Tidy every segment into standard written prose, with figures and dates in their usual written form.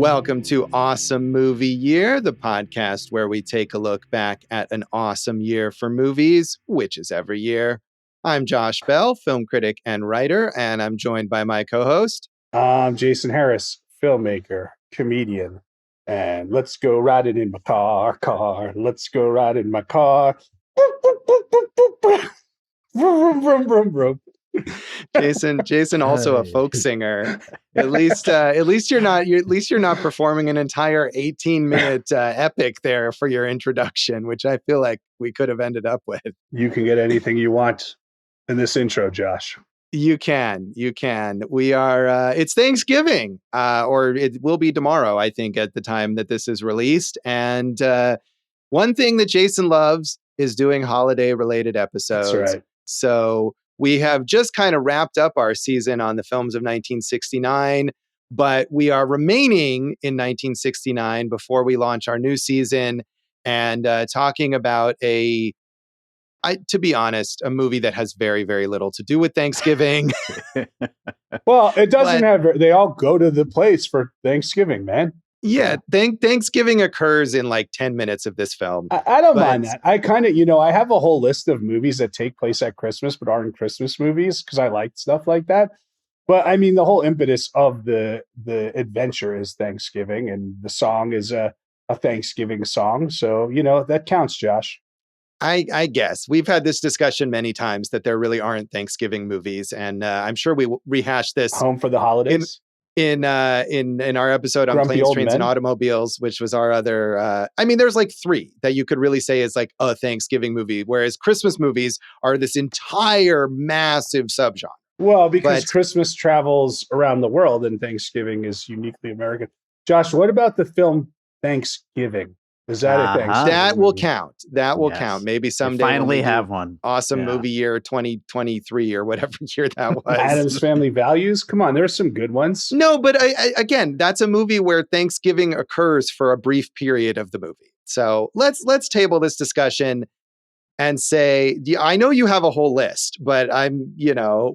Welcome to Awesome Movie Year, the podcast where we take a look back at an awesome year for movies, which is every year. I'm Josh Bell, film critic and writer, and I'm joined by my co-host. I'm Jason Harris, filmmaker, comedian, and let's go riding in my car. Let's go riding in my car. Vroom, vroom, vroom, vroom. Jason, also a folk singer. At least you're not performing an entire 18-minute epic there for your introduction, which I feel like we could have ended up with. You can get anything you want in this intro, Josh. You can. We are, it's Thanksgiving, or it will be tomorrow, I think, at the time that this is released. And one thing that Jason loves is doing holiday-related episodes. That's right. So we have just kind of wrapped up our season on the films of 1969, but we are remaining in 1969 before we launch our new season and talking about to be honest, a movie that has very, very little to do with Thanksgiving. Well, it doesn't they all go to the place for Thanksgiving, man. Yeah, Thanksgiving occurs in like 10 minutes of this film. I don't mind that. I kind of, I have a whole list of movies that take place at Christmas but aren't Christmas movies because I like stuff like that. But I mean, the whole impetus of the adventure is Thanksgiving, and the song is a Thanksgiving song. So, that counts, Josh. I guess we've had this discussion many times that there really aren't Thanksgiving movies, and I'm sure we will rehash this. Home for the Holidays. In our episode on Grumpy Planes, Trains, Men. and Automobiles, which was our other, there's like 3 that you could really say is like a Thanksgiving movie, whereas Christmas movies are this entire massive subgenre. Well, because Christmas travels around the world and Thanksgiving is uniquely American. Josh, what about the film Thanksgiving? Is that a Thanksgiving That will movie? count. That will count. Maybe someday. We finally have one. Awesome movie year 2023 or whatever year that was. Adam's Family Values. Come on, there's some good ones. No, but again, that's a movie where Thanksgiving occurs for a brief period of the movie. So let's table this discussion and say, I know you have a whole list, but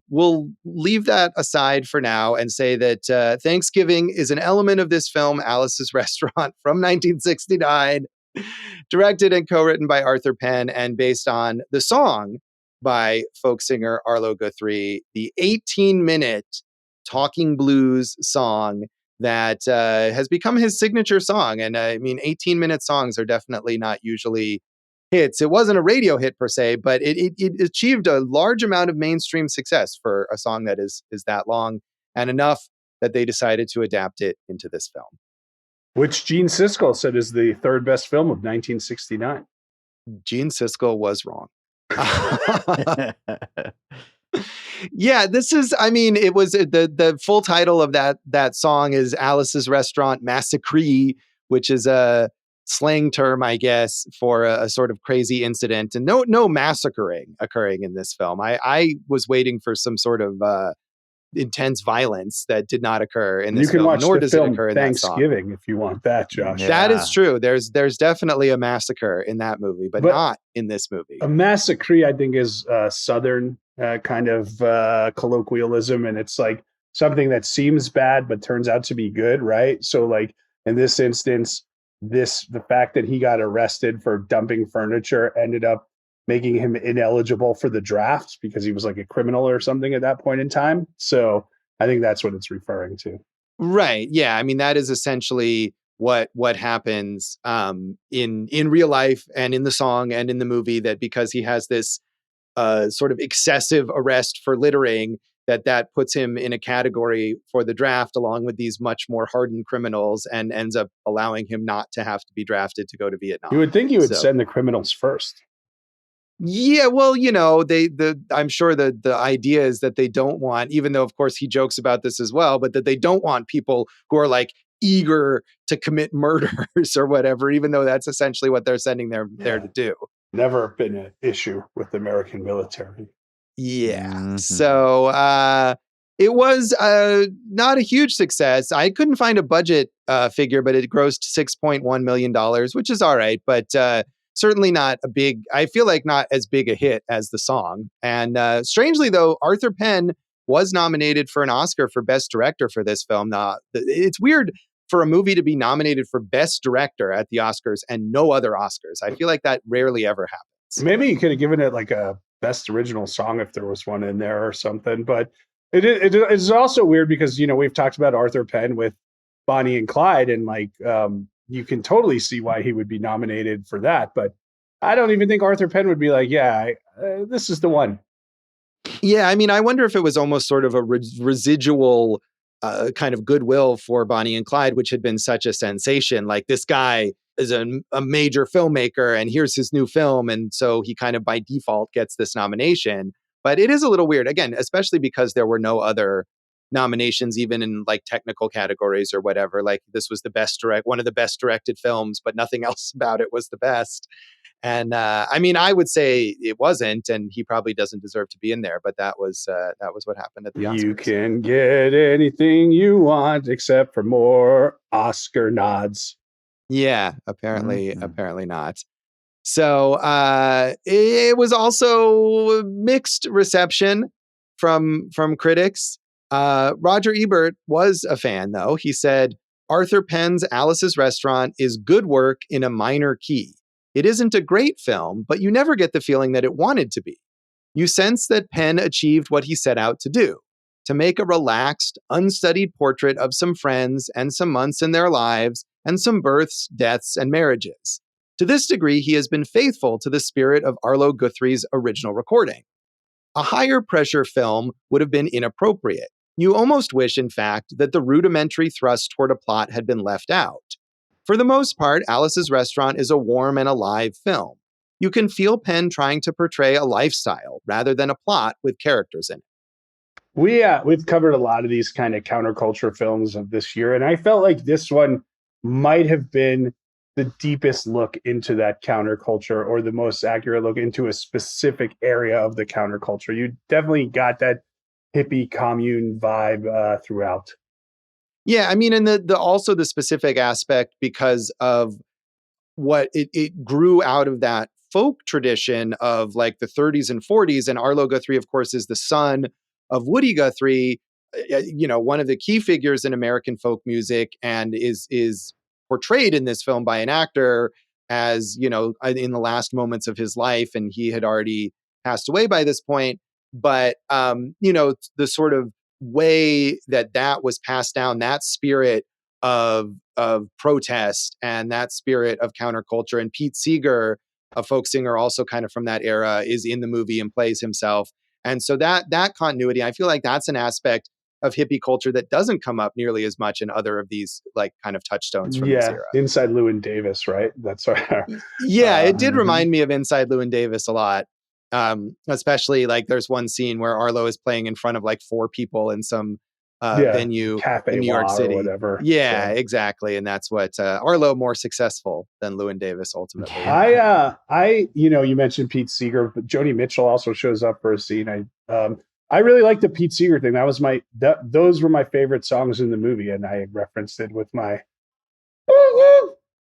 we'll leave that aside for now and say that Thanksgiving is an element of this film, Alice's Restaurant, from 1969, directed and co-written by Arthur Penn and based on the song by folk singer Arlo Guthrie, the 18-minute talking blues song that has become his signature song. And 18-minute songs are definitely not usually hits. It wasn't a radio hit per se, but it achieved a large amount of mainstream success for a song that is that long, and enough that they decided to adapt it into this film. Which Gene Siskel said is the third best film of 1969. Gene Siskel was wrong. Yeah, this is, it was the full title of that song is Alice's Restaurant Massacre, which is a slang term, I guess, for a sort of crazy incident, and no massacring occurring in this film. I was waiting for some sort of intense violence that did not occur in this film. You can watch nor the does film it occur in Thanksgiving if you want that, Josh. Yeah. That is true. There's definitely a massacre in that movie, but not in this movie. A massacre, I think, is Southern kind of colloquialism, and it's like something that seems bad but turns out to be good, right? So, like in this instance, the fact that he got arrested for dumping furniture ended up making him ineligible for the draft because he was like a criminal or something at that point in time. So I think that's what it's referring to. Right. Yeah. That is essentially what happens in real life and in the song and in the movie, that because he has this sort of excessive arrest for littering, that puts him in a category for the draft along with these much more hardened criminals, and ends up allowing him not to have to be drafted to go to Vietnam. You would think you would send the criminals first. Yeah, well, I'm sure the idea is that they don't want, even though of course he jokes about this as well, but that they don't want people who are like eager to commit murders or whatever, even though that's essentially what they're sending there to do. Never been an issue with the American military. Yeah. Mm-hmm. So it was not a huge success. I couldn't find a budget figure, but it grossed $6.1 million, which is all right. But certainly not I feel like not as big a hit as the song. And strangely, though, Arthur Penn was nominated for an Oscar for Best Director for this film. It's weird. for a movie to be nominated for Best Director at the Oscars and no other Oscars. I feel like that rarely ever happens. Maybe you could have given it like a Best Original Song if there was one in there or something. But it's also weird because, we've talked about Arthur Penn with Bonnie and Clyde, and like you can totally see why he would be nominated for that. But I don't even think Arthur Penn would be like, this is the one. Yeah, I mean, I wonder if it was almost sort of a residual kind of goodwill for Bonnie and Clyde, which had been such a sensation. Like, this guy is a major filmmaker and here's his new film. And so he kind of by default gets this nomination. But it is a little weird, again, especially because there were no other nominations, even in like technical categories or whatever. Like, this was one of the best directed films, but nothing else about it was the best. And I mean, I would say it wasn't, and he probably doesn't deserve to be in there. But that was what happened at the Oscars. You can get anything you want except for more Oscar nods. Yeah, apparently not. So it was also mixed reception from critics. Roger Ebert was a fan, though. He said, Arthur Penn's Alice's Restaurant is good work in a minor key. It isn't a great film, but you never get the feeling that it wanted to be. You sense that Penn achieved what he set out to do, to make a relaxed, unstudied portrait of some friends and some months in their lives and some births, deaths, and marriages. To this degree, he has been faithful to the spirit of Arlo Guthrie's original recording. A higher pressure film would have been inappropriate. You almost wish, in fact, that the rudimentary thrust toward a plot had been left out. For the most part, Alice's Restaurant is a warm and alive film. You can feel Penn trying to portray a lifestyle rather than a plot with characters in it. We've covered a lot of these kind of counterculture films of this year, and I felt like this one might have been the deepest look into that counterculture, or the most accurate look into a specific area of the counterculture. You definitely got that hippie commune vibe throughout. Yeah, I mean, and the also the specific aspect, because of what it grew out of that folk tradition of like the 30s and 40s. And Arlo Guthrie, of course, is the son of Woody Guthrie, one of the key figures in American folk music, and is portrayed in this film by an actor as, in the last moments of his life, and he had already passed away by this point. But, the sort of way that was passed down, that spirit of protest and that spirit of counterculture. And Pete Seeger, a folk singer also kind of from that era, is in the movie and plays himself. And so that continuity, I feel like that's an aspect of hippie culture that doesn't come up nearly as much in other of these like kind of touchstones from this era. Inside Llewyn Davis, right? That's our it did remind me of Inside Llewyn Davis a lot. Especially like there's one scene where Arlo is playing in front of like 4 people in some venue Cafe in New York City. Or whatever. Yeah, exactly. And that's what Arlo more successful than Llewyn Davis ultimately. You mentioned Pete Seeger, but Joni Mitchell also shows up for a scene. I really like the Pete Seeger thing. That was those were my favorite songs in the movie, and I referenced it with my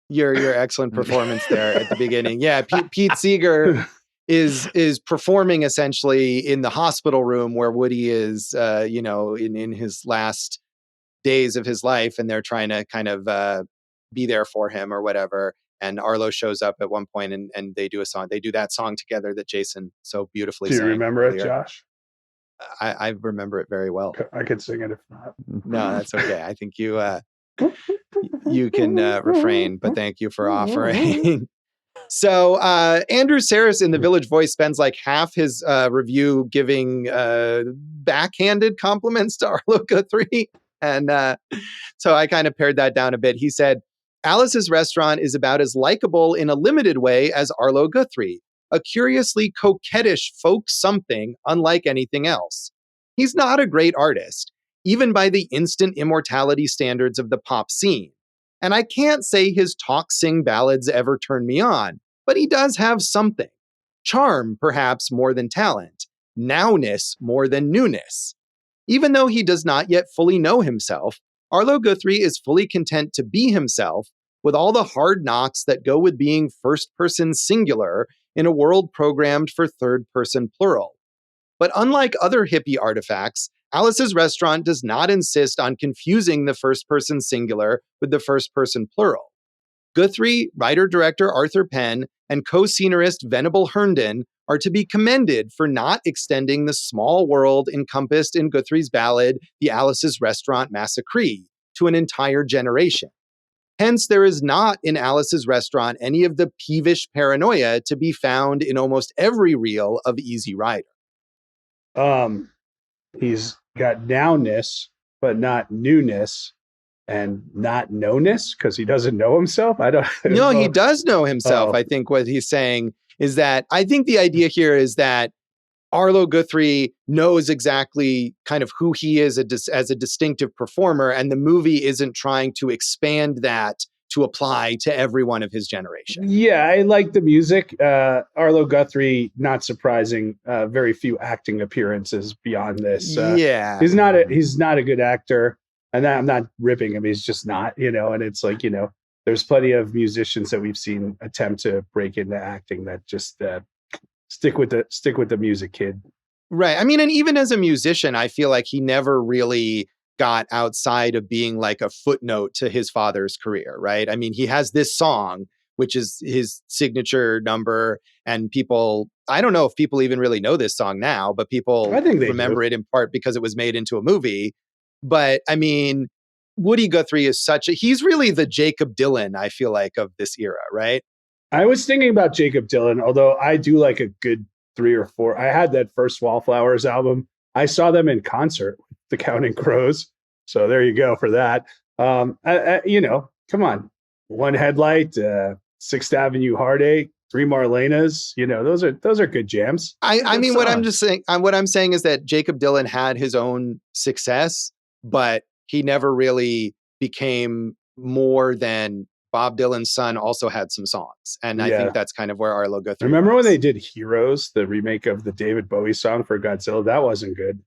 your excellent performance there at the beginning. Yeah, Pete Seeger is performing essentially in the hospital room where Woody is, in his last days of his life, and they're trying to kind of be there for him or whatever. And Arlo shows up at one point, and they do a song. They do that song together that Jason so beautifully sang. Do you remember it, Josh? I remember it very well. I could sing it if not. No, that's okay. I think you can refrain, but thank you for offering. So Andrew Saris in The Village Voice spends like half his review giving backhanded compliments to Arlo Guthrie. And so I kind of pared that down a bit. He said, Alice's Restaurant is about as likable in a limited way as Arlo Guthrie, a curiously coquettish folk something unlike anything else. He's not a great artist, even by the instant immortality standards of the pop scene. And I can't say his talk-sing ballads ever turn me on, but he does have something. Charm, perhaps, more than talent. Nowness, more than newness. Even though he does not yet fully know himself, Arlo Guthrie is fully content to be himself with all the hard knocks that go with being first-person singular in a world programmed for third-person plural. But unlike other hippie artifacts, Alice's Restaurant does not insist on confusing the first person singular with the first person plural. Guthrie, writer-director Arthur Penn, and co-scenarist Venable Herndon are to be commended for not extending the small world encompassed in Guthrie's ballad, The Alice's Restaurant Massacre, to an entire generation. Hence, there is not in Alice's Restaurant any of the peevish paranoia to be found in almost every reel of Easy Rider. He's got nowness, but not newness, and not knownness because he doesn't know himself. I don't No, know. he does know himself. Oh. I think what he's saying is that I think the idea here is that Arlo Guthrie knows exactly kind of who he is as a distinctive performer, and the movie isn't trying to expand that to apply to everyone of his generation. Yeah, I like the music. Arlo Guthrie, not surprising, very few acting appearances beyond this. Yeah. He's not a good actor, and I'm not ripping him. He's just not, and it's like, there's plenty of musicians that we've seen attempt to break into acting that just stick with the music, kid. Right. I mean, and even as a musician, I feel like he never really got outside of being like a footnote to his father's career, right? I mean, he has this song, which is his signature number, and I don't know if people even really know this song now, but people I think they remember it in part because it was made into a movie. But I mean, Woody Guthrie is he's really the Jacob Dylan, I feel like, of this era, right? I was thinking about Jacob Dylan, although I do like a good 3 or 4. I had that first Wallflowers album. I saw them in concert with the Counting Crows. So there you go for that. Come on. One Headlight, 6th Avenue Heartache, 3 Marlenas, those are good jams. I mean, what I'm saying is that Jacob Dylan had his own success, but he never really became more than Bob Dylan's son also had some songs. And I think that's kind of where Arlo Guthrie Remember when they did Heroes, the remake of the David Bowie song for Godzilla? That wasn't good.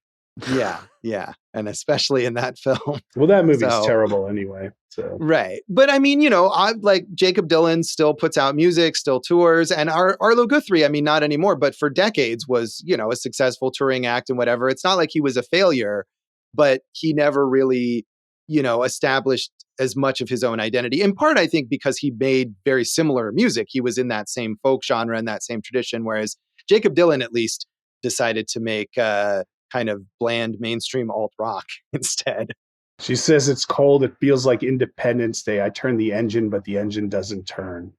Yeah. And especially in that film. Well, that movie's terrible anyway. So. Right. But I mean, I like Jacob Dylan still puts out music, still tours, and Arlo Guthrie, I mean, not anymore, but for decades was, a successful touring act and whatever. It's not like he was a failure, but he never really, established as much of his own identity. In part, I think, because he made very similar music. He was in that same folk genre and that same tradition, whereas Jacob Dylan at least decided to make kind of bland mainstream alt rock instead. She says it's cold. It feels like Independence Day. I turn the engine, but the engine doesn't turn.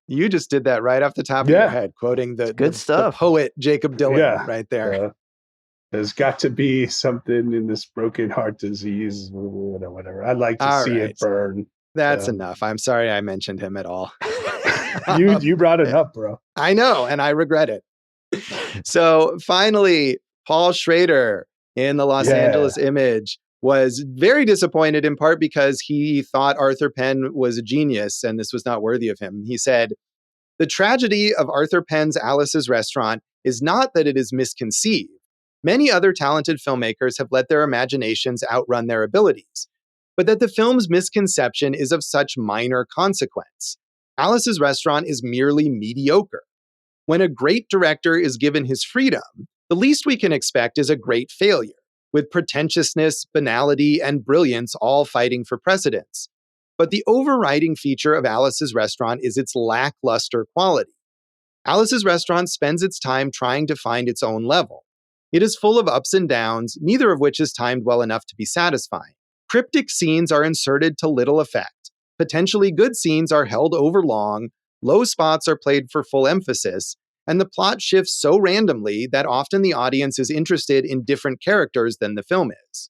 You just did that right off the top of your head, quoting the poet Jacob Dylan right there. There's got to be something in this broken heart disease, whatever. I'd like to see it burn. That's enough. I'm sorry I mentioned him at all. You brought it up, bro. I know, and I regret it. So finally, Paul Schrader in the Los Angeles Image was very disappointed, in part because he thought Arthur Penn was a genius and this was not worthy of him. He said, "The tragedy of Arthur Penn's Alice's Restaurant is not that it is misconceived. Many other talented filmmakers have let their imaginations outrun their abilities, but that the film's misconception is of such minor consequence. Alice's Restaurant is merely mediocre. When a great director is given his freedom, the least we can expect is a great failure, with pretentiousness, banality, and brilliance all fighting for precedence. But the overriding feature of Alice's Restaurant is its lackluster quality. Alice's Restaurant spends its time trying to find its own level. It is full of ups and downs, neither of which is timed well enough to be satisfying. Cryptic scenes are inserted to little effect. Potentially good scenes are held over long, low spots are played for full emphasis, and the plot shifts so randomly that often the audience is interested in different characters than the film is."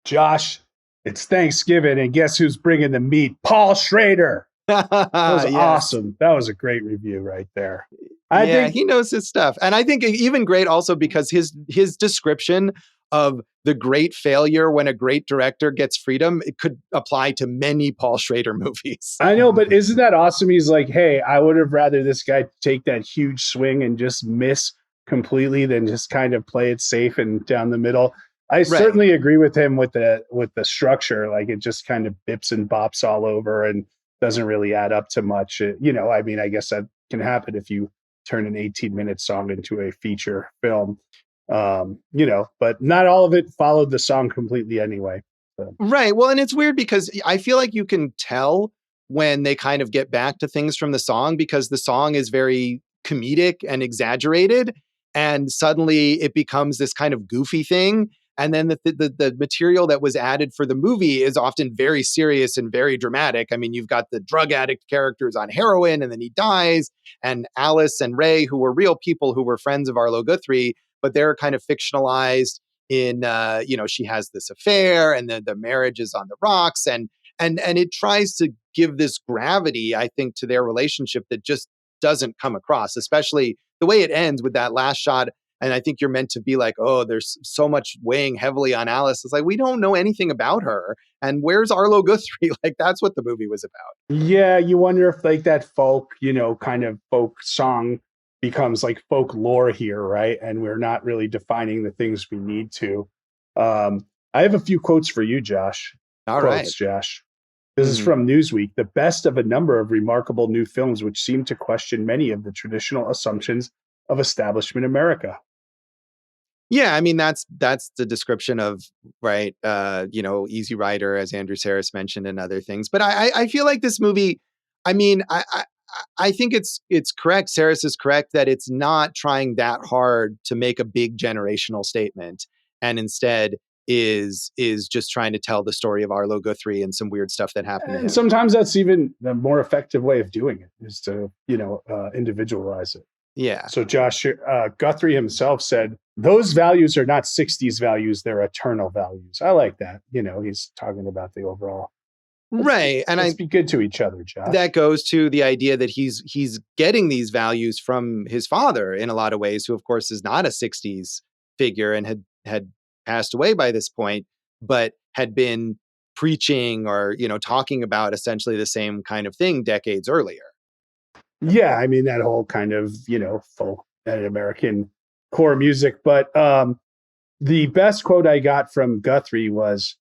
Josh, it's Thanksgiving, and guess who's bringing the meat? Paul Schrader. That was awesome. That was a great review right there. I think he knows his stuff. And I think even great also because his description of the great failure when a great director gets freedom, it could apply to many Paul Schrader movies. I know, but isn't that awesome? He's like, hey, I would have rather this guy take that huge swing and just miss completely than just kind of play it safe and down the middle. I certainly agree with him with the structure. Like it just kind of bips and bops all over and doesn't really add up to much. I mean, I guess that can happen if you turn an 18-minute song into a feature film. But not all of it followed the song completely anyway. So. Right. Well, and it's weird because I feel like you can tell when they kind of get back to things from the song because the song is very comedic and exaggerated. And suddenly it becomes this kind of goofy thing. And then the material that was added for the movie is often very serious and very dramatic. I mean, you've got the drug addict characters on heroin and then he dies. And Alice and Ray, who were real people who were friends of Arlo Guthrie, but they're kind of fictionalized in she has this affair and the marriage is on the rocks and it tries to give this gravity, I think, to their relationship that just doesn't come across, especially the way it ends with that last shot. And I think you're meant to be like, oh, there's so much weighing heavily on Alice. It's like, we don't know anything about her. And where's Arlo Guthrie? Like, that's what the movie was about. Yeah, you wonder if like that folk, kind of folk song becomes like folklore here, right? And we're not really defining the things we need to. I have a few quotes for you, Josh. All right. Quotes, Josh. This is Mhm. from Newsweek. The best of a number of remarkable new films which seem to question many of the traditional assumptions of establishment America. Yeah, I mean that's the description of right, Easy Rider, as Andrew Sarris mentioned, and other things. But I feel like this movie, I mean, I think it's correct. Sarris is correct that it's not trying that hard to make a big generational statement, and instead is just trying to tell the story of Arlo Guthrie and some weird stuff that happened to And him. sometimes that's even the more effective way of doing it is to, individualize it. Yeah. So Josh Guthrie himself said, those values are not 60s values, they're eternal values. I like that. He's talking about the overall. Right. And Let's be good to each other, Josh. that goes to the idea that he's getting these values from his father in a lot of ways, who of course is not a 60s figure and had passed away by this point, but had been preaching or talking about essentially the same kind of thing decades earlier. Yeah, I mean that whole kind of, folk and American core music. But the best quote I got from Guthrie was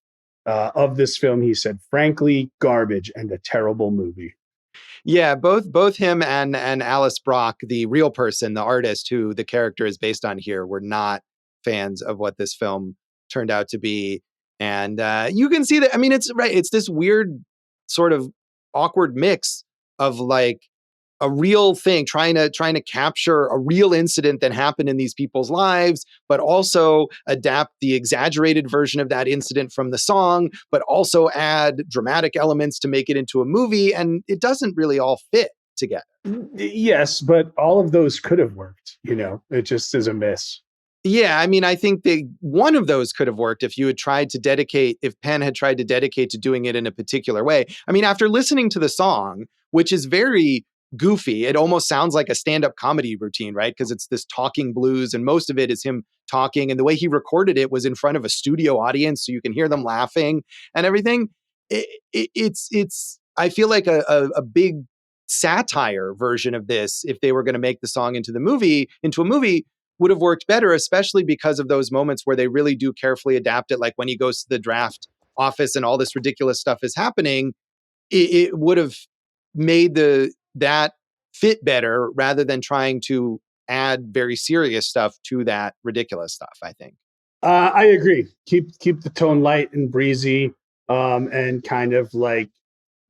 of this film, he said, frankly, garbage and a terrible movie. Yeah, both him and Alice Brock, the real person, the artist who the character is based on here, were not fans of what this film turned out to be. And you can see that. I mean, it's right. It's this weird sort of awkward mix of like a real thing, trying to capture a real incident that happened in these people's lives, but also adapt the exaggerated version of that incident from the song, but also add dramatic elements to make it into a movie. And it doesn't really all fit together. Yes, but all of those could have worked. It just is a miss. Yeah, I mean, I think one of those could have worked if you had tried to dedicate, if Penn had tried to dedicate to doing it in a particular way. I mean, after listening to the song, which is very goofy, it almost sounds like a stand-up comedy routine, right? Because it's this talking blues, and most of it is him talking. And the way he recorded it was in front of a studio audience, so you can hear them laughing and everything. It's I feel like a big satire version of this, if they were going to make the song into a movie, would have worked better, especially because of those moments where they really do carefully adapt it. Like when he goes to the draft office and all this ridiculous stuff is happening, it would have made that fit better rather than trying to add very serious stuff to that ridiculous stuff, I think. I agree. Keep the tone light and breezy, and kind of like,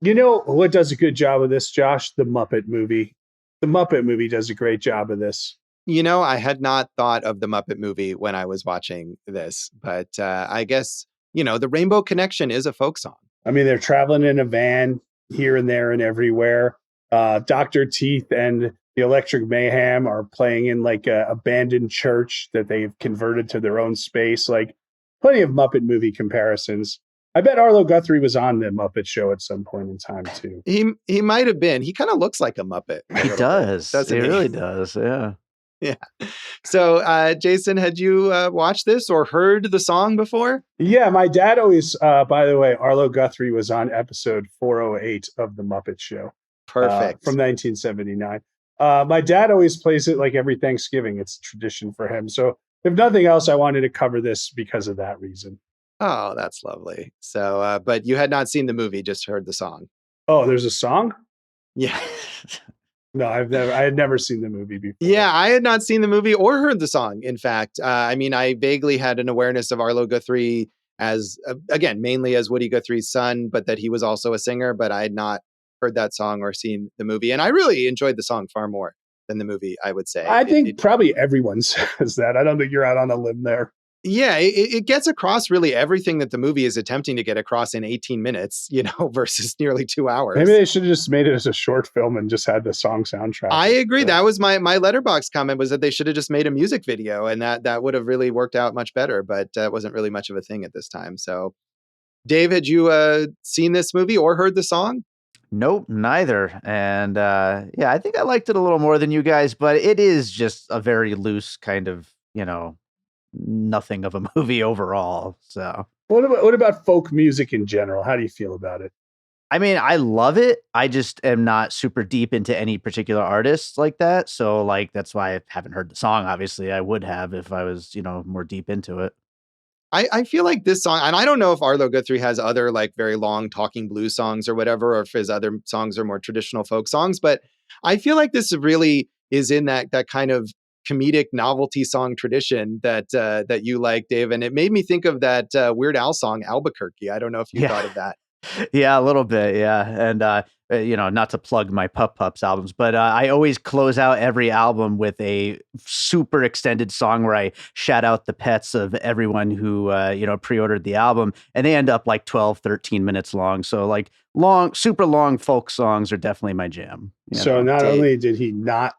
what does a good job of this, Josh? The Muppet movie. The Muppet movie does a great job of this. I had not thought of the Muppet movie when I was watching this, but I guess, the Rainbow Connection is a folk song. I mean, they're traveling in a van here and there and everywhere. Dr. Teeth and the Electric Mayhem are playing in like a abandoned church that they've converted to their own space. Like plenty of Muppet movie comparisons. I bet Arlo Guthrie was on the Muppet Show at some point in time too. He might have been. He kind of looks like a Muppet. He does. Doesn't He he? really does. Yeah. Yeah. So, Jason, had you watched this or heard the song before? Yeah, my dad always, by the way, Arlo Guthrie was on episode 408 of The Muppet Show. Perfect. From 1979. My dad always plays it like every Thanksgiving. It's a tradition for him. So if nothing else, I wanted to cover this because of that reason. Oh, that's lovely. So, but you had not seen the movie, just heard the song. Oh, there's a song? Yeah. No, I had never seen the movie before. Yeah, I had not seen the movie or heard the song. In fact, I mean, I vaguely had an awareness of Arlo Guthrie as, again, mainly as Woody Guthrie's son, but that he was also a singer. But I had not heard that song or seen the movie, and I really enjoyed the song far more than the movie. I would say. I think probably everyone says that. I don't think you're out on a limb there. Yeah, it gets across really everything that the movie is attempting to get across in 18 minutes, versus nearly 2 hours. Maybe they should have just made it as a short film and just had the song soundtrack. I agree. That was my Letterboxd comment, was that they should have just made a music video, and that would have really worked out much better. But it wasn't really much of a thing at this time. So, Dave, had you seen this movie or heard the song? Nope, neither. And yeah, I think I liked it a little more than you guys, but it is just a very loose kind of, nothing of a movie overall. So what about folk music in general? How do you feel about it? I mean, I love it. I just am not super deep into any particular artists like that. So like that's why I haven't heard the song. Obviously, I would have if I was, more deep into it. I feel like this song, and I don't know if Arlo Guthrie has other like very long talking blues songs or whatever, or if his other songs are more traditional folk songs, but I feel like this really is in that kind of comedic novelty song tradition that you like, Dave. And it made me think of that Weird Al song, Albuquerque. I don't know if you thought of that. Yeah, a little bit. Yeah. And, not to plug my Pups albums, but I always close out every album with a super extended song where I shout out the pets of everyone who, pre-ordered the album, and they end up like 12, 13 minutes long. So like super long folk songs are definitely my jam. So not only did he not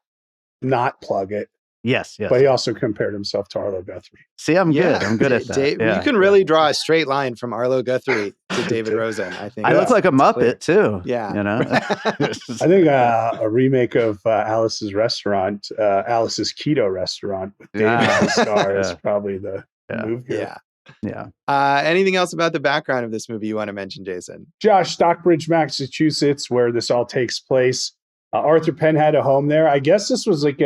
plug it, Yes. But he also compared himself to Arlo Guthrie. See, I'm good. I'm good at that. Dave, you can really draw a straight line from Arlo Guthrie to David Rosen, I think. I look like a Muppet too. Yeah. I think a remake of Alice's Restaurant, Alice's Keto Restaurant with David the star is probably the move here. Yeah. Anything else about the background of this movie you want to mention, Jason? Josh, Stockbridge, Massachusetts, where this all takes place. Arthur Penn had a home there. I guess this was like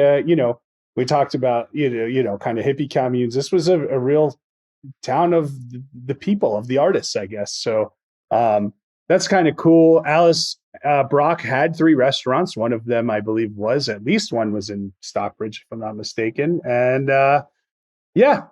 we talked about, kind of hippie communes. This was a real town of the people, of the artists, I guess. So that's kind of cool. Alice Brock had 3 restaurants. One of them, I believe, at least one was in Stockbridge, if I'm not mistaken. And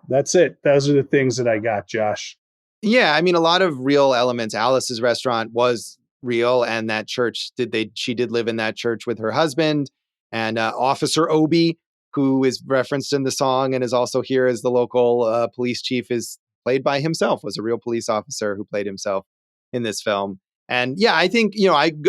that's it. Those are the things that I got, Josh. Yeah, I mean, a lot of real elements. Alice's restaurant was real, and that church, she did live in that church with her husband. And Officer Obie, who is referenced in the song and is also here as the local police chief, is played by himself, was a real police officer who played himself in this film. And yeah, I think,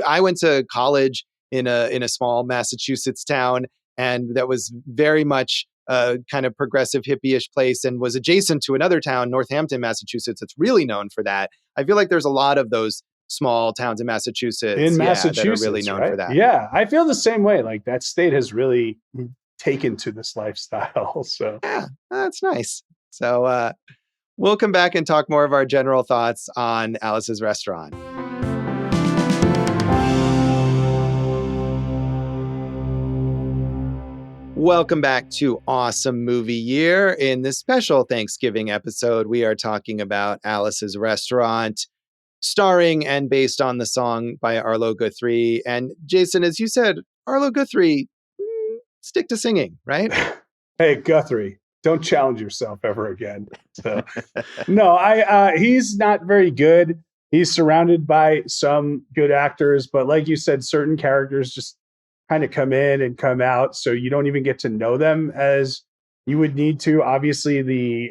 I went to college in a small Massachusetts town, and that was very much a kind of progressive hippie-ish place, and was adjacent to another town, Northampton, Massachusetts, that's really known for that. I feel like there's a lot of those small towns in Massachusetts, that are really known for that. Yeah, I feel the same way. Like that state has really taken to this lifestyle. So yeah, that's nice. So we'll come back and talk more of our general thoughts on Alice's Restaurant. Welcome back to Awesome Movie Year. In this special Thanksgiving episode, we are talking about Alice's Restaurant, starring and based on the song by Arlo Guthrie. And Jason, as you said, Arlo Guthrie, stick to singing, right? Hey, Guthrie, don't challenge yourself ever again. So, no, he's not very good. He's surrounded by some good actors, but like you said, certain characters just kind of come in and come out, so you don't even get to know them as you would need to. Obviously, the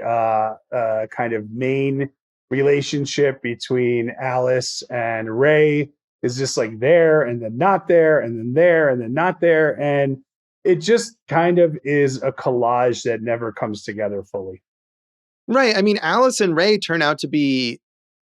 kind of main relationship between Alice and Ray is just like there and then not there and then there and then not there, and it just kind of is a collage that never comes together fully. Right. I mean, Alice and Ray turn out to be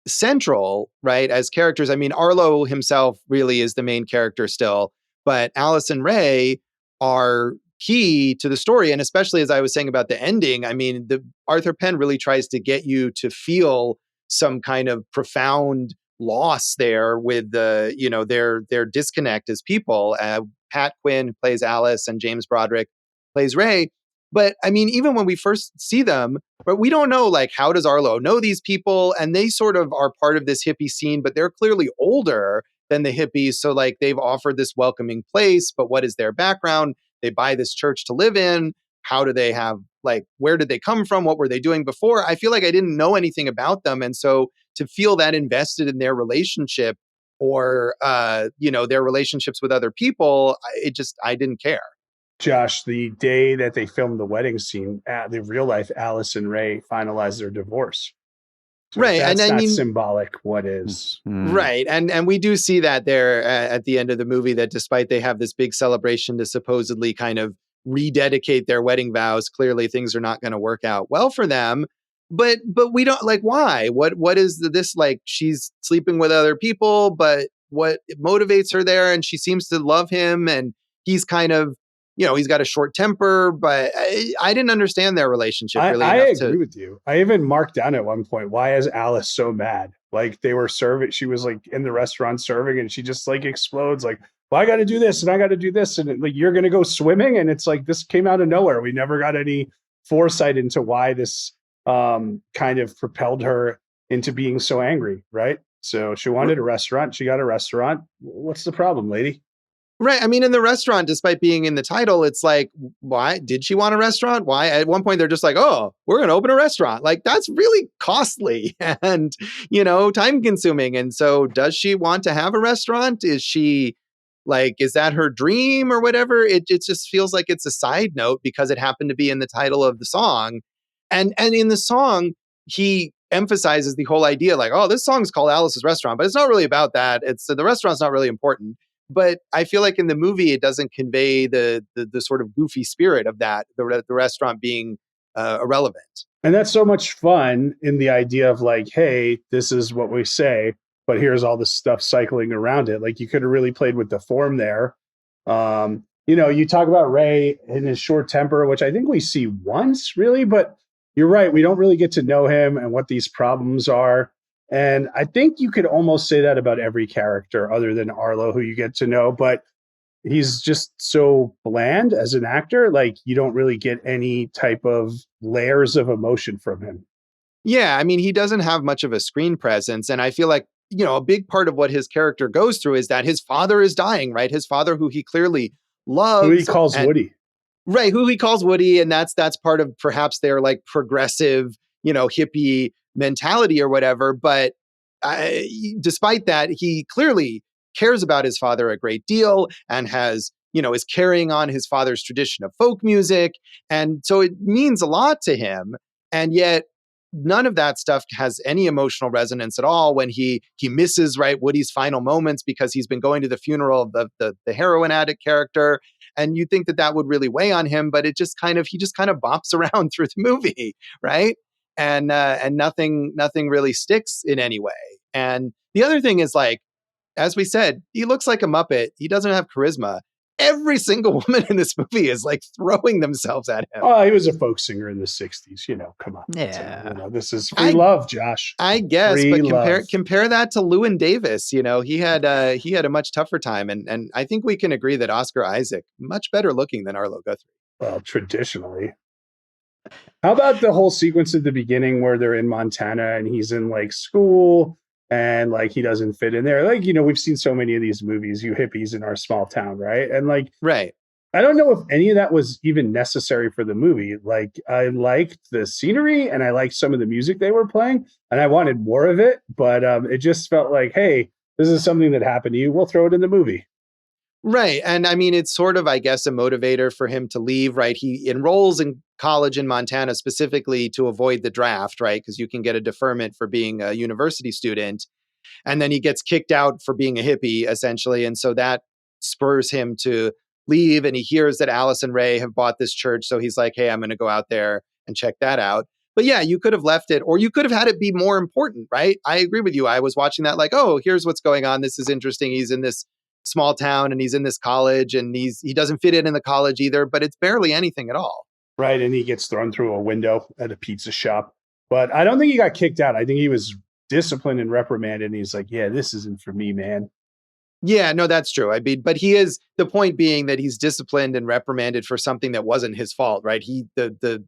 central, right, as characters. I mean, Arlo himself really is the main character still, but Alice and Ray are key to the story. And especially as I was saying about the ending, I mean, the Arthur Penn really tries to get you to feel some kind of profound loss there with their disconnect as people. Pat Quinn, who plays Alice, and James Broderick plays Ray. But I mean, even when we first see them, but we don't know, like, how does Arlo know these people? And they sort of are part of this hippie scene, but they're clearly older. than the hippies. So like they've offered this welcoming place, but what is their background? They buy this church to live in. How do they have, like, where did they come from? What were they doing before? I feel like I didn't know anything about them. And so to feel that invested in their relationship or, their relationships with other people, I didn't care. Josh, the day that they filmed the wedding scene, the real life Alice and Ray finalized their divorce. So Right. if that's And I not mean, symbolic, what is? right. And we do see that there at the end of the movie, that despite they have this big celebration to supposedly kind of rededicate their wedding vows, clearly things are not going to work out well for them. But we don't, like, why? What is this, like, she's sleeping with other people, but what motivates her there? And she seems to love him, and he's kind of, he's got a short temper, but I didn't understand their relationship really I enough agree with you. I even marked down at one point, why is Alice so mad? Like they were serving, she was like in the restaurant serving, and she just like explodes like, well, I got to do this and I got to do this. And like, you're going to go swimming. And it's like, this came out of nowhere. We never got any foresight into why this kind of propelled her into being so angry. Right. So she wanted a restaurant. She got a restaurant. What's the problem, lady? Right. I mean, in the restaurant, despite being in the title, it's like, why did she want a restaurant? Why? At one point, they're just like, oh, we're going to open a restaurant. Like, that's really costly and, time consuming. And so does she want to have a restaurant? Is she like, is that her dream or whatever? It just feels like it's a side note because it happened to be in the title of the song. And in the song, he emphasizes the whole idea like, oh, this song's called Alice's Restaurant, but it's not really about that. It's the restaurant's not really important. But I feel like in the movie, it doesn't convey the sort of goofy spirit of that, the restaurant being irrelevant. And that's so much fun in the idea of like, hey, this is what we say, but here's all this stuff cycling around it. Like you could have really played with the form there. You talk about Ray and his short temper, which I think we see once really, but you're right. We don't really get to know him and what these problems are. And I think you could almost say that about every character other than Arlo, who you get to know, but he's just so bland as an actor. Like you don't really get any type of layers of emotion from him. Yeah. I mean, he doesn't have much of a screen presence. And I feel like, a big part of what his character goes through is that his father is dying, right? His father, who he clearly loves. Who he calls Woody. Right. Who he calls Woody. And that's part of perhaps their like progressive, hippie mentality or whatever. But despite that, he clearly cares about his father a great deal and has, is carrying on his father's tradition of folk music. And so it means a lot to him. And yet none of that stuff has any emotional resonance at all when he misses, right, Woody's final moments because he's been going to the funeral of the heroin addict character. And you think that would really weigh on him, but he just kind of bops around through the movie, right? And nothing really sticks in any way. And the other thing is, like, as we said, he looks like a Muppet. He doesn't have charisma. Every single woman in this movie is like throwing themselves at him. Oh, he was a folk singer in the 60s. Come on. Yeah. This is free love, Josh. I guess, free but compare that to Llewyn Davis. He had a much tougher time. And I think we can agree that Oscar Isaac, much better looking than Arlo Guthrie. Well, traditionally. How about the whole sequence at the beginning where they're in Montana and he's in like school and like he doesn't fit in there? Like, we've seen so many of these movies, you hippies in our small town, right? And like, right. I don't know if any of that was even necessary for the movie. Like, I liked the scenery and I liked some of the music they were playing and I wanted more of it, but it just felt like, hey, this is something that happened to you. We'll throw it in the movie. Right. And I mean, it's sort of, I guess, a motivator for him to leave, right? He enrolls in college in Montana specifically to avoid the draft, right? Because you can get a deferment for being a university student. And then he gets kicked out for being a hippie, essentially. And so that spurs him to leave. And he hears that Alice and Ray have bought this church. So he's like, hey, I'm going to go out there and check that out. But yeah, you could have left it, or you could have had it be more important, right? I agree with you. I was watching that like, oh, here's what's going on. This is interesting. He's in this small town and he's in this college and he doesn't fit in the college either, but it's barely anything at all. Right. And he gets thrown through a window at a pizza shop. But I don't think he got kicked out. I think he was disciplined and reprimanded. And he's like, yeah, this isn't for me, man. Yeah, no, that's true. I mean, but he is, the point being that he's disciplined and reprimanded for something that wasn't his fault, right? The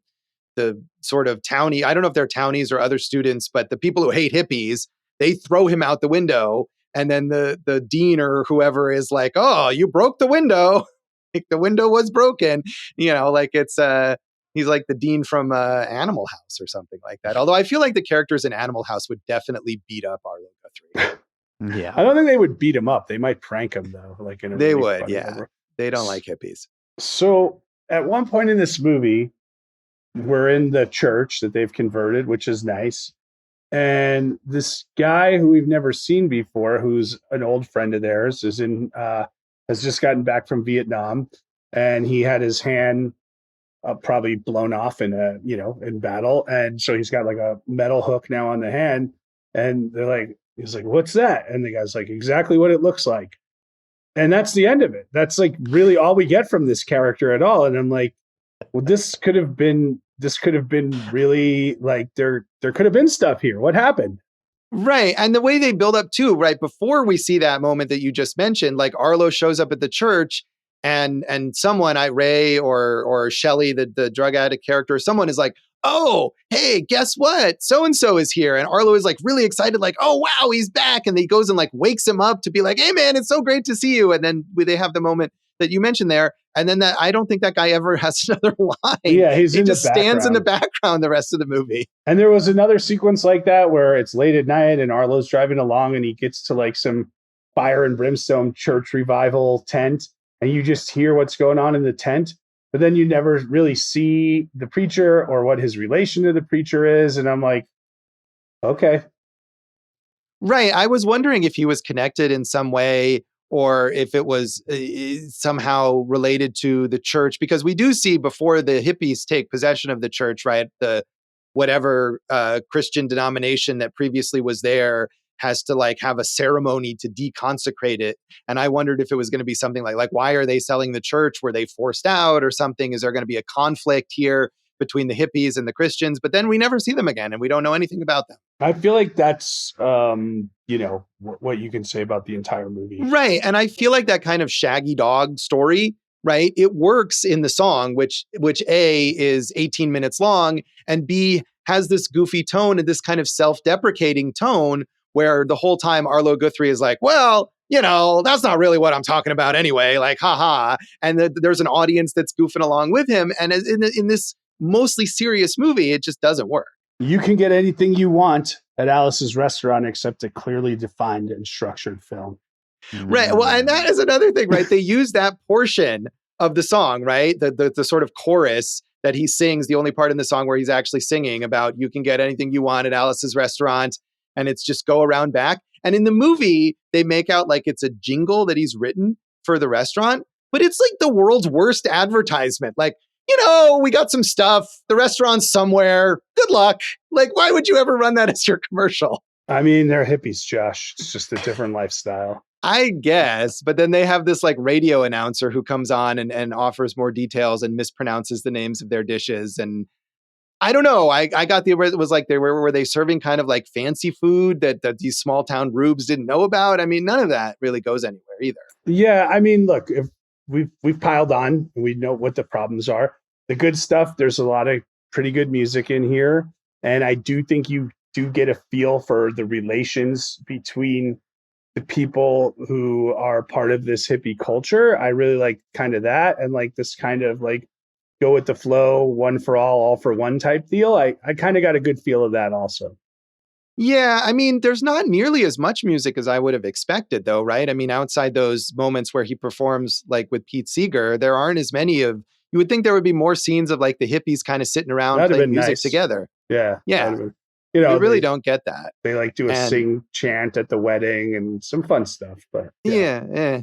sort of townie, I don't know if they're townies or other students, but the people who hate hippies, they throw him out the window And then the dean or whoever is like, oh, you broke the window. Like the window was broken. Like it's he's like the dean from Animal House or something like that. Although I feel like the characters in Animal House would definitely beat up Arlo Guthrie. Yeah. I don't think they would beat him up. They might prank him though, like in a They really would, funny yeah. way. They don't like hippies. So at one point in this movie, we're in the church that they've converted, which is nice. And this guy who we've never seen before, who's an old friend of theirs, has just gotten back from Vietnam, and he had his hand probably blown off in battle, and so he's got like a metal hook now on the hand, and he's like, "What's that?" And the guy's like, "Exactly what it looks like." And that's the end of it. That's like really all we get from this character at all. And I'm like, well, this could have been really like there could have been stuff here. What happened? Right. And the way they build up too, right before we see that moment that you just mentioned, like Arlo shows up at the church and someone, Ray or Shelley, the drug addict character, someone is like, oh, hey, guess what? So-and-so is here. And Arlo is like really excited, like, oh, wow, he's back. And he goes and like wakes him up to be like, hey, man, it's so great to see you. And then they have the moment that you mentioned there. And then I don't think that guy ever has another line. Yeah, he just stands in the background the rest of the movie. And there was another sequence like that where it's late at night and Arlo's driving along and he gets to like some fire and brimstone church revival tent. And you just hear what's going on in the tent. But then you never really see the preacher or what his relation to the preacher is. And I'm like, okay. Right. I was wondering if he was connected in some way or if it was somehow related to the church, because we do see before the hippies take possession of the church, right, the whatever Christian denomination that previously was there has to like have a ceremony to deconsecrate it. And I wondered if it was going to be something like why are they selling the church? Were they forced out or something? Is there going to be a conflict here between the hippies and the Christians? But then we never see them again and we don't know anything about them. I feel like that's, what you can say about the entire movie. Right. And I feel like that kind of shaggy dog story, right? It works in the song, which A is 18 minutes long and B has this goofy tone and this kind of self-deprecating tone where the whole time Arlo Guthrie is like, well, that's not really what I'm talking about anyway, like, haha. And there's an audience that's goofing along with him. And in this mostly serious movie, it just doesn't work. You can get anything you want at Alice's restaurant except a clearly defined and structured film. Right. Well, and that is another thing, right? They use that portion of the song, right? The sort of chorus that he sings, the only part in the song where he's actually singing about you can get anything you want at Alice's restaurant. And it's just go around back. And in the movie, they make out like it's a jingle that he's written for the restaurant, but it's like the world's worst advertisement. Like, we got some stuff. The restaurant's somewhere. Good luck. Like, why would you ever run that as your commercial? I mean, they're hippies, Josh. It's just a different lifestyle. I guess. But then they have this like radio announcer who comes on and offers more details and mispronounces the names of their dishes. And I don't know. I got it was like were they serving kind of like fancy food that these small town rubes didn't know about? I mean, none of that really goes anywhere either. Yeah, I mean, look, if we've piled on, and we know what the problems are. The good stuff, there's a lot of pretty good music in here, and I do think you do get a feel for the relations between the people who are part of this hippie culture. I really like kind of that, and like this kind of like go with the flow, one for all for one type deal. I kind of got a good feel of that also. Yeah, I mean, there's not nearly as much music as I would have expected, though, right? I mean, outside those moments where he performs like with Pete Seeger, there aren't as many of. You would think there would be more scenes of like the hippies kind of sitting around playing music together. Yeah, yeah. You really don't get that. They like do a sing chant at the wedding and some fun stuff, but yeah.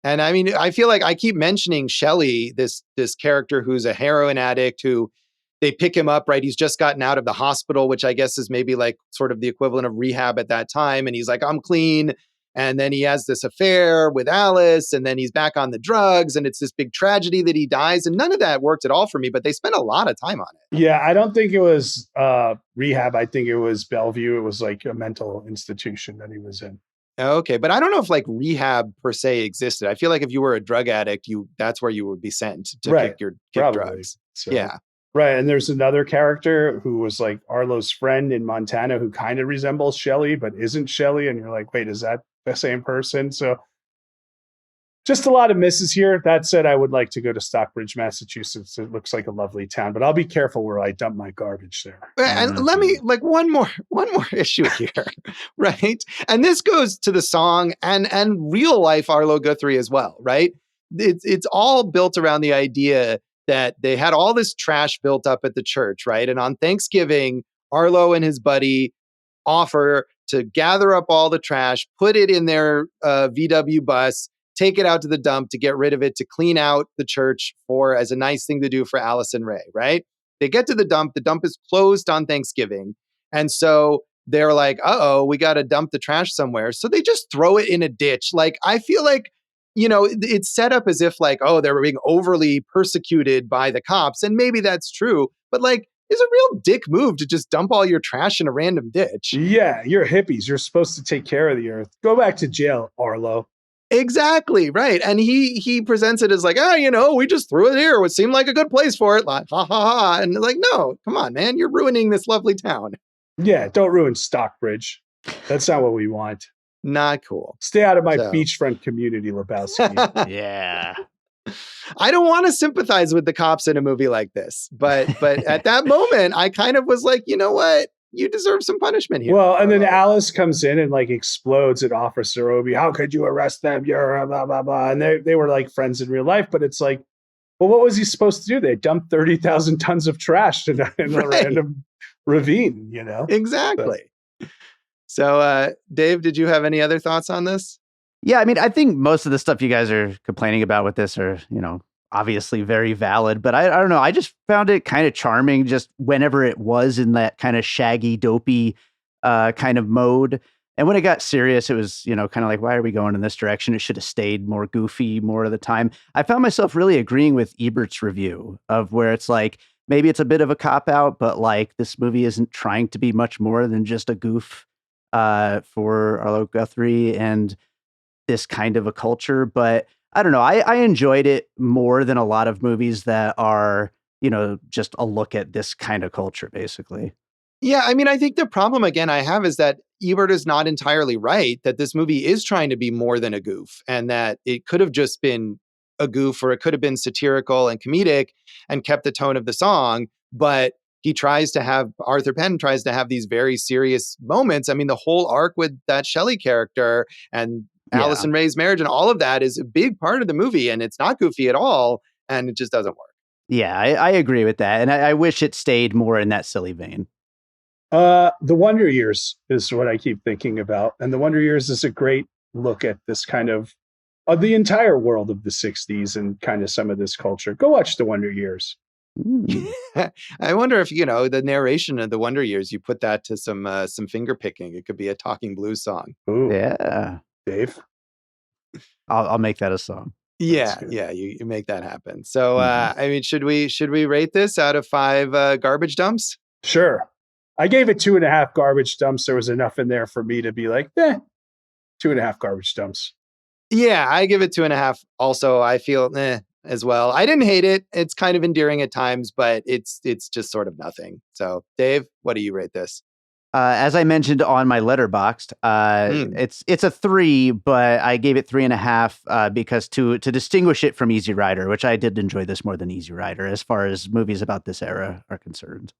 And I mean, I feel like I keep mentioning Shelley, this character who's a heroin addict who they pick him up, right? He's just gotten out of the hospital, which I guess is maybe like sort of the equivalent of rehab at that time. And he's like, I'm clean. And then he has this affair with Alice, and then he's back on the drugs, and it's this big tragedy that he dies. And none of that worked at all for me, but they spent a lot of time on it. Yeah, I don't think it was rehab. I think it was Bellevue. It was like a mental institution that he was in. Okay, but I don't know if like rehab per se existed. I feel like if you were a drug addict, that's where you would be sent to kick drugs. So, yeah. Right. And there's another character who was like Arlo's friend in Montana who kind of resembles Shelley, but isn't Shelley. And you're like, wait, is that the same person. So just a lot of misses here. That said, I would like to go to Stockbridge, Massachusetts. It looks like a lovely town, but I'll be careful where I dump my garbage there. And let me one more issue here, right? And this goes to the song and real life Arlo Guthrie as well, right? It's all built around the idea that they had all this trash built up at the church, right? And on Thanksgiving, Arlo and his buddy offer to gather up all the trash, put it in their VW bus, take it out to the dump to get rid of it, to clean out the church for as a nice thing to do for Allison Ray, right? They get to the dump is closed on Thanksgiving. And so they're like, uh-oh, we got to dump the trash somewhere. So they just throw it in a ditch. Like, I feel like, it's set up as if like, oh, they were being overly persecuted by the cops. And maybe that's true. But like, it's a real dick move to just dump all your trash in a random ditch. Yeah, you're hippies. You're supposed to take care of the earth. Go back to jail, Arlo. Exactly, right. And he presents it as like, we just threw it here. It seemed like a good place for it. Like, ha, ha, ha. And like, no, come on, man. You're ruining this lovely town. Yeah, don't ruin Stockbridge. That's not what we want. Not cool. Stay out of my beachfront community, Lebowski. Yeah. I don't want to sympathize with the cops in a movie like this. But at that moment, I kind of was like, you know what? You deserve some punishment here. Well, and then Alice comes in and like explodes at Officer Obi. How could you arrest them? You're blah, blah, blah. And they were like friends in real life, but it's like, well, what was he supposed to do? They dumped 30,000 tons of trash in a random ravine, Exactly. So, Dave, did you have any other thoughts on this? Yeah, I mean, I think most of the stuff you guys are complaining about with this are, obviously very valid, but I don't know. I just found it kind of charming just whenever it was in that kind of shaggy, dopey kind of mode. And when it got serious, it was, kind of like, why are we going in this direction? It should have stayed more goofy more of the time. I found myself really agreeing with Ebert's review of where it's like, maybe it's a bit of a cop out, but like this movie isn't trying to be much more than just a goof for Arlo Guthrie and this kind of a culture. But I don't know. I enjoyed it more than a lot of movies that are, just a look at this kind of culture, basically. Yeah, I mean, I think the problem, again, I have is that Ebert is not entirely right, that this movie is trying to be more than a goof, and that it could have just been a goof, or it could have been satirical and comedic and kept the tone of the song. But Arthur Penn tries to have these very serious moments. I mean, the whole arc with that Shelley character and Allison Ray's marriage and all of that is a big part of the movie, and it's not goofy at all, and it just doesn't work. Yeah, I agree with that. And I wish it stayed more in that silly vein. The Wonder Years is what I keep thinking about. And The Wonder Years is a great look at this kind of the entire world of the 60s and kind of some of this culture. Go watch The Wonder Years. I wonder if, the narration of The Wonder Years, you put that to some finger picking. It could be a talking blues song. Ooh. Yeah. Dave? I'll make that a song. Yeah, you make that happen. So, I mean, should we rate this out of 5 garbage dumps? Sure. I gave it 2.5 garbage dumps. There was enough in there for me to be like, 2.5 garbage dumps. Yeah, I give it 2.5. Also, I feel as well. I didn't hate it. It's kind of endearing at times, but it's just sort of nothing. So, Dave, what do you rate this? As I mentioned on my Letterboxd, it's a 3, but I gave it 3.5 because to distinguish it from Easy Rider, which I did enjoy this more than Easy Rider as far as movies about this era are concerned.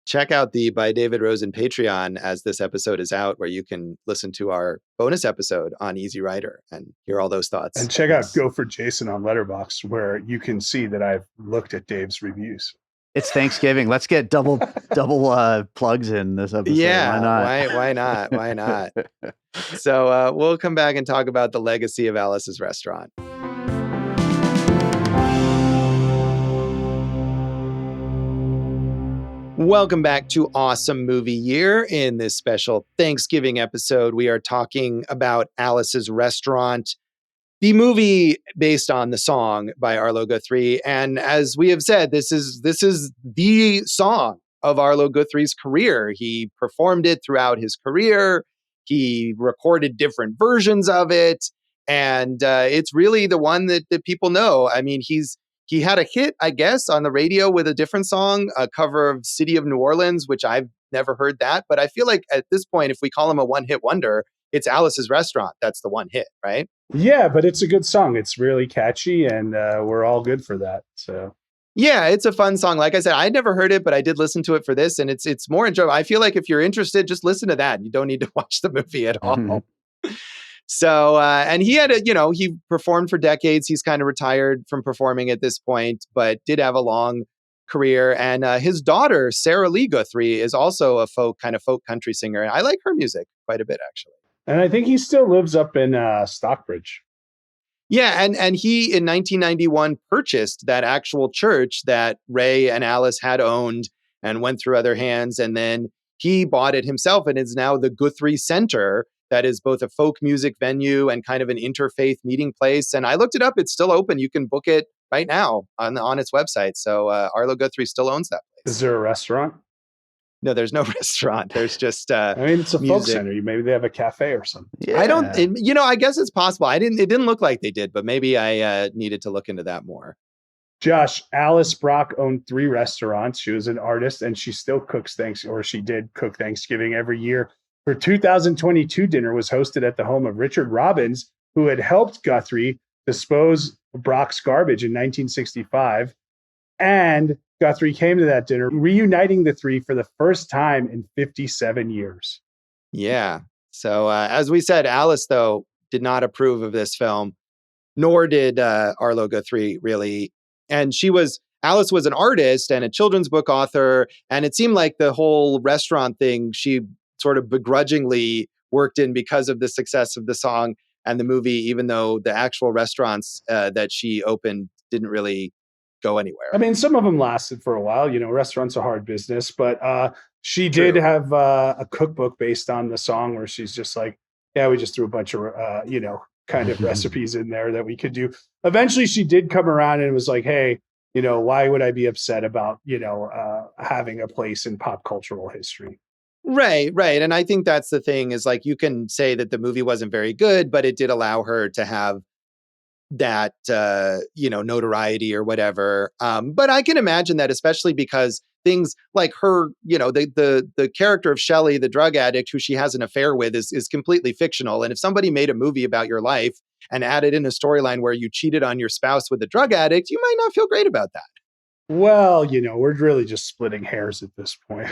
Check out the By David Rosen Patreon as this episode is out, where you can listen to our bonus episode on Easy Rider and hear all those thoughts. And check out Go for Jason on Letterboxd, where you can see that I've looked at Dave's reviews. It's Thanksgiving. Let's get double plugs in this episode. Yeah, why not? Why not? So we'll come back and talk about the legacy of Alice's Restaurant. Welcome back to Awesome Movie Year. In this special Thanksgiving episode, we are talking about Alice's Restaurant, the movie based on the song by Arlo Guthrie. And as we have said, this is the song of Arlo Guthrie's career. He performed it throughout his career. He recorded different versions of it. And it's really the one that people know. I mean, he had a hit, I guess, on the radio with a different song, a cover of City of New Orleans, which I've never heard that. But I feel like at this point, if we call him a one-hit wonder, it's Alice's Restaurant that's the one hit, right? Yeah, but it's a good song. It's really catchy, and we're all good for that. So yeah, it's a fun song. Like I said, I'd never heard it, but I did listen to it for this, and it's more enjoyable. I feel like if you're interested, just listen to that. You don't need to watch the movie at all. So, and he had he performed for decades. He's kind of retired from performing at this point, but did have a long career. And his daughter, Sarah Lee Guthrie, is also a folk country singer. And I like her music quite a bit, actually. And I think he still lives up in Stockbridge. Yeah, and he in 1991 purchased that actual church that Ray and Alice had owned and went through other hands, and then he bought it himself, and is now the Guthrie Center. That is both a folk music venue and kind of an interfaith meeting place. And I looked it up; it's still open. You can book it right now on its website. So Arlo Guthrie still owns that place. Is there a restaurant? No, there's no restaurant. There's just I mean, it's a music. folk center. Maybe they have a cafe or something. Yeah. I don't, I guess it's possible. It didn't look like they did, but maybe I needed to look into that more. Josh, Alice Brock owned 3 restaurants. She was an artist, and she still cooks she did cook Thanksgiving every year. Her 2022 dinner was hosted at the home of Richard Robbins, who had helped Guthrie dispose of Brock's garbage in 1965. And Guthrie came to that dinner, reuniting the 3 for the first time in 57 years. Yeah. So as we said, Alice, though, did not approve of this film, nor did Arlo Guthrie, really. And Alice was an artist and a children's book author. And it seemed like the whole restaurant thing, she sort of begrudgingly worked in because of the success of the song and the movie, even though the actual restaurants that she opened didn't really go anywhere. I mean, some of them lasted for a while. Restaurants are hard business, but she did have a cookbook based on the song where she's just like, yeah, we just threw a bunch of, kind of recipes in there that we could do. Eventually she did come around and was like, hey, why would I be upset about, having a place in pop cultural history? Right. And I think that's the thing is like, you can say that the movie wasn't very good, but it did allow her to have that, notoriety or whatever. But I can imagine that, especially because things like her, the character of Shelley, the drug addict who she has an affair with is completely fictional. And if somebody made a movie about your life and added in a storyline where you cheated on your spouse with a drug addict, you might not feel great about that. Well, we're really just splitting hairs at this point.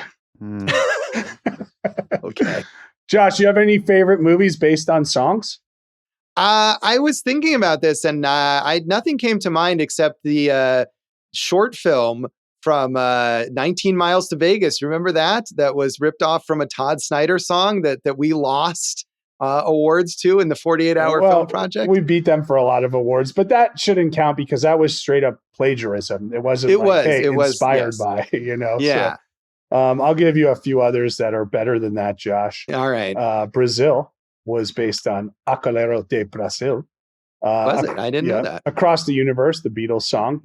Okay. Josh, you have any favorite movies based on songs? I was thinking about this, and nothing came to mind except the short film from 19 Miles to Vegas. Remember that? That was ripped off from a Todd Snyder song that we lost awards to in the 48-hour film project. We beat them for a lot of awards, but that shouldn't count because that was straight up plagiarism. It wasn't. It was inspired by. Yeah. So, I'll give you a few others that are better than that, Josh. All right. Brazil was based on Acolero de Brasil. Was it? I didn't know that. Across the Universe, the Beatles song,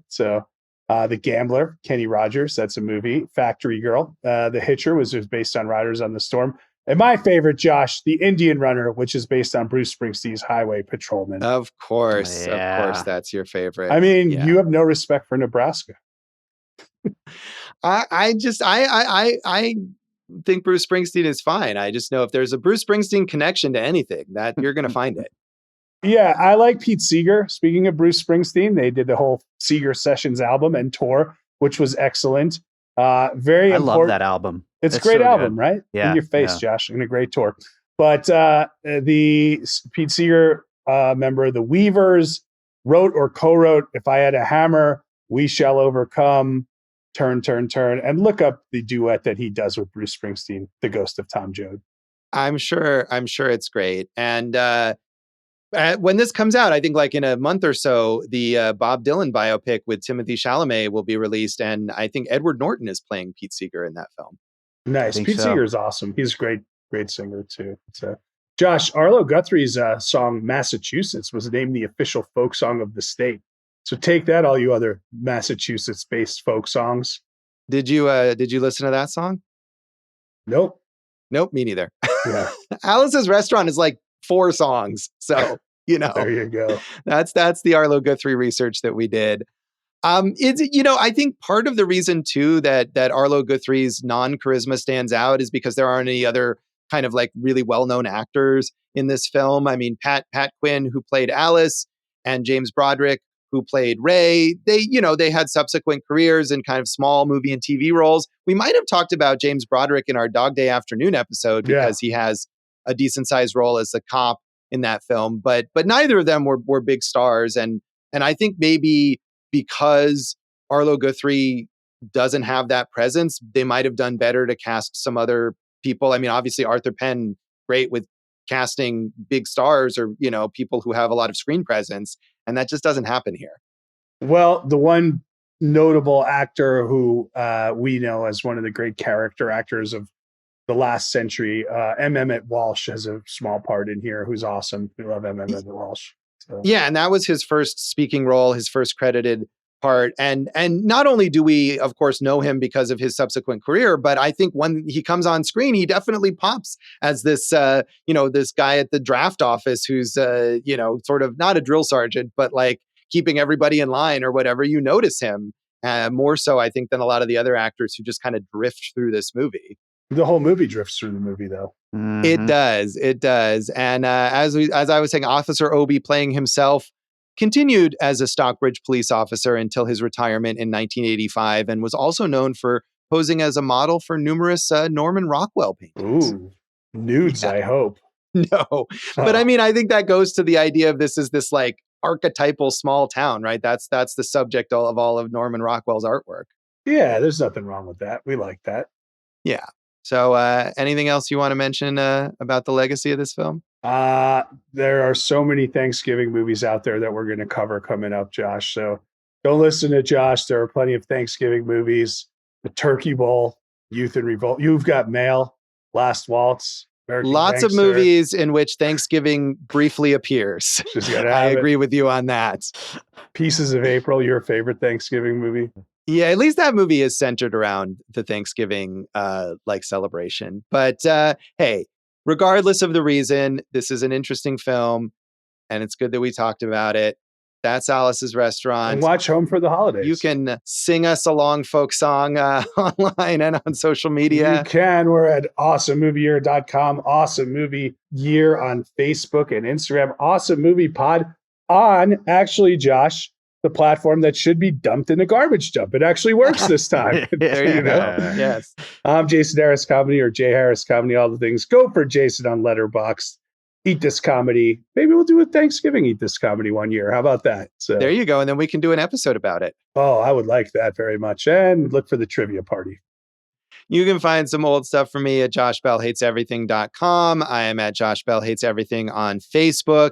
So The Gambler, Kenny Rogers, that's a movie. Factory Girl, The Hitcher was based on Riders on the Storm. And my favorite, Josh, The Indian Runner, which is based on Bruce Springsteen's Highway Patrolman. Of course, that's your favorite. I mean, you have no respect for Nebraska. I think Bruce Springsteen is fine. I just know if there's a Bruce Springsteen connection to anything, that you're going to find it. Yeah, I like Pete Seeger. Speaking of Bruce Springsteen, they did the whole Seeger Sessions album and tour, which was excellent. I love that album. It's a great album, good. Right? Yeah, in your face, Josh, and a great tour. But the Pete Seeger member of the Weavers wrote or co-wrote "If I Had a Hammer," "We Shall Overcome," "Turn, Turn, Turn," and look up the duet that he does with Bruce Springsteen, "The Ghost of Tom Joad." I'm sure it's great. And when this comes out, I think like in a month or so, the Bob Dylan biopic with Timothée Chalamet will be released, and I think Edward Norton is playing Pete Seeger in that film. Nice. Pete Seeger is awesome. He's a great singer too. So, Josh, Arlo Guthrie's song "Massachusetts" was named the official folk song of the state. So take that, all you other Massachusetts-based folk songs. Did you listen to that song? Nope, me neither. Yeah. Alice's Restaurant is like 4 songs, so there you go. That's the Arlo Guthrie research that we did. I think part of the reason too that Arlo Guthrie's non-charisma stands out is because there aren't any other kind of like really well-known actors in this film. I mean, Pat Quinn, who played Alice, and James Broderick, who played Ray, they had subsequent careers in kind of small movie and TV roles. We might have talked about James Broderick in our Dog Day Afternoon episode because he has a decent sized role as the cop in that film, but neither of them were big stars. And I think maybe because Arlo Guthrie doesn't have that presence, they might have done better to cast some other people. I mean, obviously Arthur Penn, great with casting big stars or, people who have a lot of screen presence. And that just doesn't happen here. Well, the one notable actor who we know as one of the great character actors of the last century, M. Emmett Walsh has a small part in here, who's awesome. We love M. Emmett Walsh. So. Yeah, and that was his first speaking role, his first credited part. And not only do we, of course, know him because of his subsequent career, but I think when he comes on screen, he definitely pops as this, this guy at the draft office who's, sort of not a drill sergeant, but like keeping everybody in line or whatever. You notice him more so, I think, than a lot of the other actors who just kind of drift through this movie. The whole movie drifts through the movie, though. Mm-hmm. It does. And as I was saying, Officer Obi, playing himself, continued as a Stockbridge police officer until his retirement in 1985, and was also known for posing as a model for numerous Norman Rockwell paintings. Ooh, nudes, I hope. No, but I mean, I think that goes to the idea of this is this like archetypal small town, right? That's the subject of all of Norman Rockwell's artwork. Yeah, there's nothing wrong with that. We like that. Yeah. So anything else you want to mention about the legacy of this film? There are so many Thanksgiving movies out there that we're going to cover coming up, Josh. So don't listen to Josh. There are plenty of Thanksgiving movies. The Turkey Bowl, Youth in Revolt. You've Got Mail, Last Waltz. American Lots Gangster. of movies in which Thanksgiving briefly appears. I agree with you on that. Pieces of April, your favorite Thanksgiving movie? Yeah, at least that movie is centered around the Thanksgiving celebration. But hey, regardless of the reason, this is an interesting film, and it's good that we talked about it. That's Alice's Restaurant. And watch Home for the Holidays. You can sing us a long folk song online and on social media. You can. We're at awesomemovieyear.com, Awesome Movie Year on Facebook and Instagram, Awesome Movie Pod on, actually, Josh, the platform that should be dumped in a garbage dump. It actually works this time. There you go. Yes. I'm Jason Harris Comedy, or Jay Harris Comedy, all the things. Go for Jason on Letterboxd. Eat This Comedy. Maybe we'll do a Thanksgiving Eat This Comedy one year. How about that? So there you go. And then we can do an episode about it. Oh, I would like that very much. And look for the trivia party. You can find some old stuff from me at joshbellhateseverything.com. I am at Josh Bell Hates Everything on Facebook,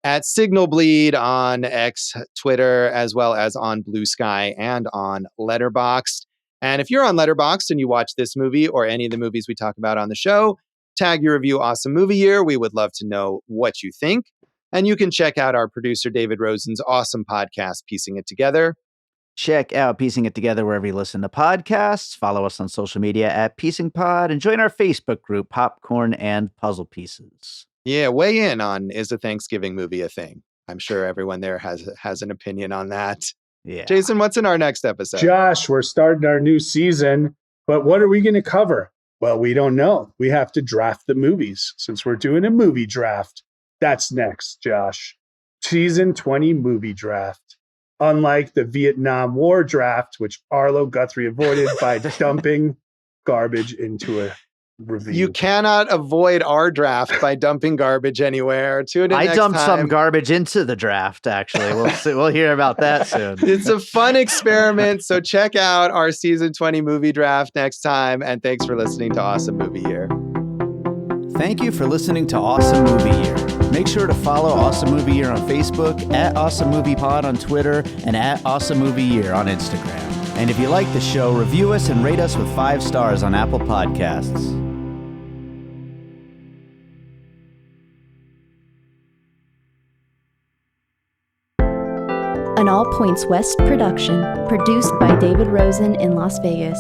at Signal Bleed on X, Twitter, as well as on Blue Sky and on Letterboxd. And if you're on Letterboxd and you watch this movie or any of the movies we talk about on the show, tag your review Awesome Movie Year. We would love to know what you think. And you can check out our producer David Rosen's awesome podcast, Piecing It Together. Check out Piecing It Together wherever you listen to podcasts. Follow us on social media at Piecing Pod and join our Facebook group, Popcorn and Puzzle Pieces. Yeah, weigh in on, is a Thanksgiving movie a thing? I'm sure everyone there has an opinion on that. Yeah. Jason, what's in our next episode? Josh, we're starting our new season, but what are we going to cover? Well, we don't know. We have to draft the movies since we're doing a movie draft. That's next, Josh. Season 20 movie draft. Unlike the Vietnam War draft, which Arlo Guthrie avoided by dumping garbage into a review. You cannot avoid our draft by dumping garbage anywhere. Tune in I next dumped time. some garbage into the draft, actually. We'll hear about that soon. It's a fun experiment. So check out our season 20 movie draft next time. And thanks for listening to Awesome Movie Year. Thank you for listening to Awesome Movie Year. Make sure to follow Awesome Movie Year on Facebook, at Awesome Movie Pod on Twitter, and at Awesome Movie Year on Instagram. And if you like the show, review us and rate us with 5 stars on Apple Podcasts. An All Points West production, produced by David Rosen in Las Vegas.